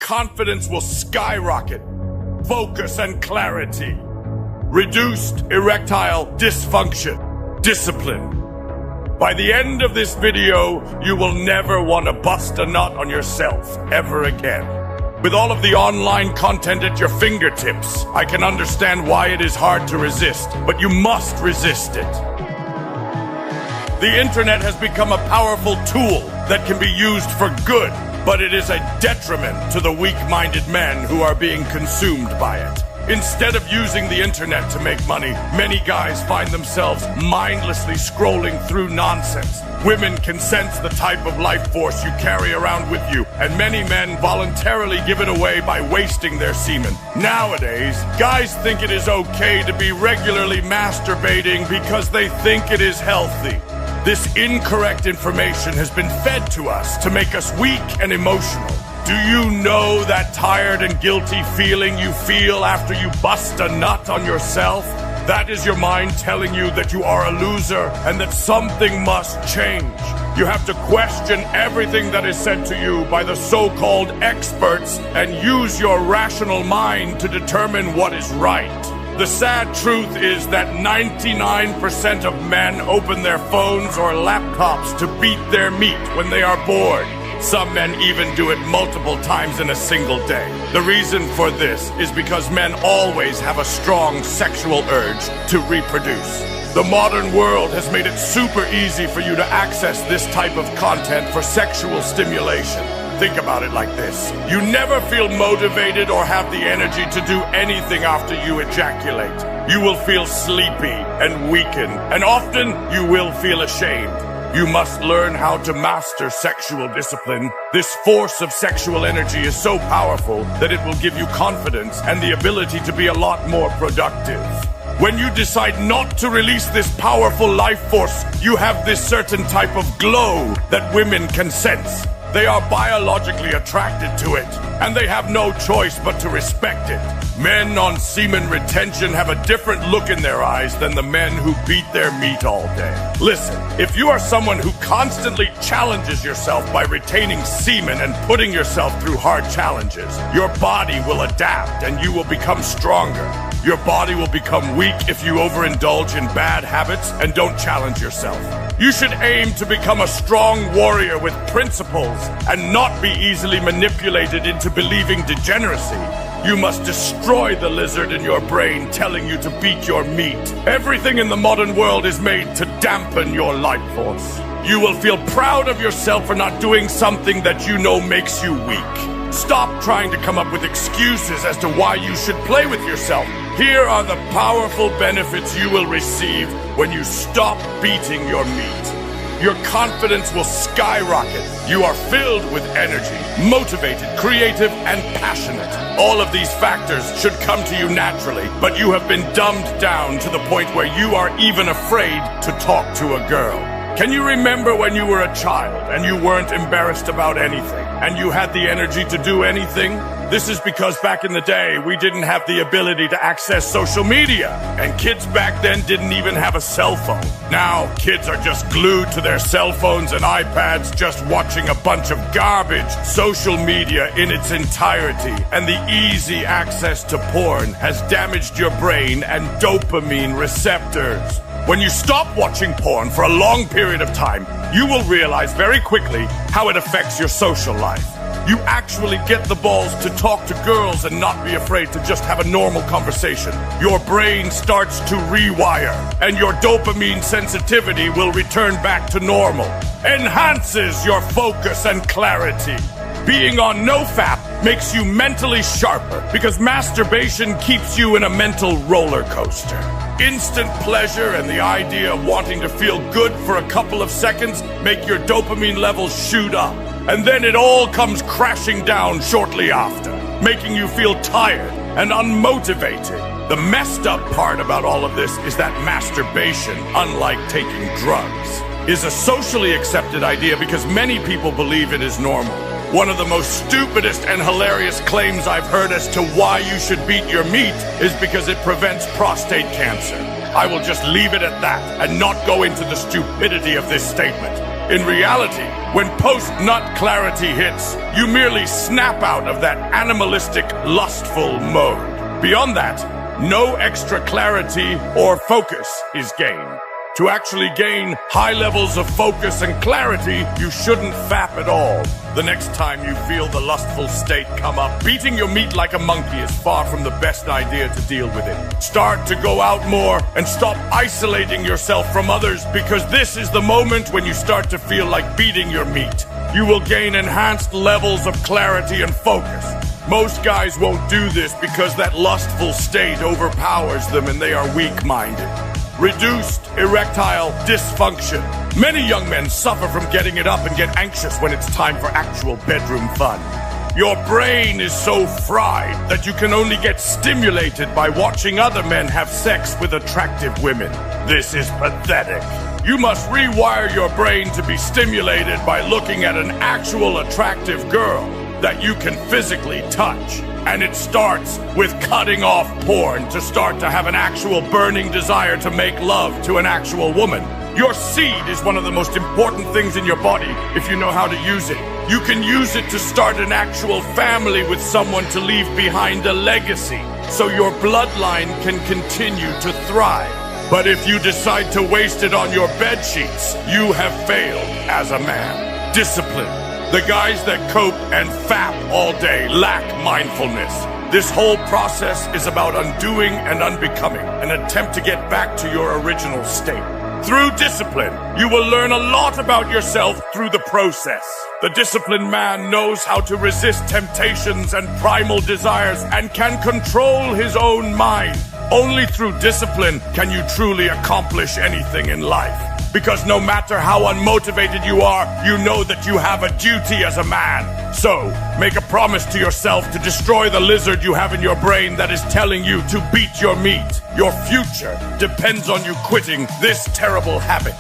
confidence will skyrocket. Focus and clarity. Reduced erectile dysfunction. Discipline. By the end of this video, you will never want to bust a nut on yourself ever again. With all of the online content at your fingertips, I can understand why it is hard to resist, but you must resist it. The internet has become a powerful tool that can be used for good, but it is a detriment to the weak-minded men who are being consumed by it. Instead of using the internet to make money, many guys find themselves mindlessly scrolling through nonsense. Women can sense the type of life force you carry around with you, and many men voluntarily give it away by wasting their semen. Nowadays, guys think it is okay to be regularly masturbating because they think it is healthy. This incorrect information has been fed to us to make us weak and emotional. Do you know that tired and guilty feeling you feel after you bust a nut on yourself? That is your mind telling you that you are a loser and that something must change. You have to question everything that is said to you by the so-called experts and use your rational mind to determine what is right. The sad truth is that 99% of men open their phones or laptops to beat their meat when they are bored. Some men even do it multiple times in a single day. The reason for this is because men always have a strong sexual urge to reproduce. The modern world has made it super easy for you to access this type of content for sexual stimulation. Think about it like this. You never feel motivated or have the energy to do anything after you ejaculate. You will feel sleepy and weakened, and often you will feel ashamed. You must learn how to master sexual discipline. This force of sexual energy is so powerful that it will give you confidence and the ability to be a lot more productive. When you decide not to release this powerful life force, you have this certain type of glow that women can sense. They are biologically attracted to it, and they have no choice but to respect it. Men on semen retention have a different look in their eyes than the men who beat their meat all day. Listen, if you are someone who constantly challenges yourself by retaining semen and putting yourself through hard challenges, your body will adapt and you will become stronger. Your body will become weak if you overindulge in bad habits and don't challenge yourself. You should aim to become a strong warrior with principles and not be easily manipulated into believing degeneracy. You must destroy the lizard in your brain telling you to beat your meat. Everything in the modern world is made to dampen your life force. You will feel proud of yourself for not doing something that you know makes you weak. Stop trying to come up with excuses as to why you should play with yourself. Here are the powerful benefits you will receive when you stop beating your meat. Your confidence will skyrocket. You are filled with energy, motivated, creative, and passionate. All of these factors should come to you naturally, but you have been dumbed down to the point where you are even afraid to talk to a girl. Can you remember when you were a child and you weren't embarrassed about anything, and you had the energy to do anything? This is because back in the day, we didn't have the ability to access social media, and kids back then didn't even have a cell phone. Now, kids are just glued to their cell phones and iPads, just watching a bunch of garbage. Social media in its entirety and the easy access to porn has damaged your brain and dopamine receptors. When you stop watching porn for a long period of time, you will realize very quickly how it affects your social life. You actually get the balls to talk to girls and not be afraid to just have a normal conversation. Your brain starts to rewire, and your dopamine sensitivity will return back to normal. Enhances your focus and clarity. Being on NoFap makes you mentally sharper because masturbation keeps you in a mental roller coaster. Instant pleasure and the idea of wanting to feel good for a couple of seconds make your dopamine levels shoot up. And then it all comes crashing down shortly after, making you feel tired and unmotivated. The messed up part about all of this is that masturbation, unlike taking drugs, is a socially accepted idea because many people believe it is normal. One of the most stupidest and hilarious claims I've heard as to why you should beat your meat is because it prevents prostate cancer. I will just leave it at that and not go into the stupidity of this statement. In reality, When post-nut clarity hits, you merely snap out of that animalistic, lustful mode. Beyond that, no extra clarity or focus is gained. To actually gain high levels of focus and clarity, you shouldn't fap at all. The next time you feel the lustful state come up, beating your meat like a monkey is far from the best idea to deal with it. Start to go out more and stop isolating yourself from others, because this is the moment when you start to feel like beating your meat. You will gain enhanced levels of clarity and focus. Most guys won't do this because that lustful state overpowers them and they are weak-minded. Reduced erectile dysfunction. Many young men suffer from getting it up and get anxious when it's time for actual bedroom fun. Your brain is so fried that you can only get stimulated by watching other men have sex with attractive women. This is pathetic. You must rewire your brain to be stimulated by looking at an actual attractive girl that you can physically touch. And it starts with cutting off porn to start to have an actual burning desire to make love to an actual woman. Your seed is one of the most important things in your body if you know how to use it. You can use it to start an actual family with someone to leave behind a legacy, so your bloodline can continue to thrive. But if you decide to waste it on your bed sheets, you have failed as a man. Discipline. The guys that cope and fap all day lack mindfulness. This whole process is about undoing and unbecoming, an attempt to get back to your original state. Through discipline, you will learn a lot about yourself through the process. The disciplined man knows how to resist temptations and primal desires and can control his own mind. Only through discipline can you truly accomplish anything in life. Because no matter how unmotivated you are, you know that you have a duty as a man. So, make a promise to yourself to destroy the lizard you have in your brain that is telling you to beat your meat. Your future depends on you quitting this terrible habit.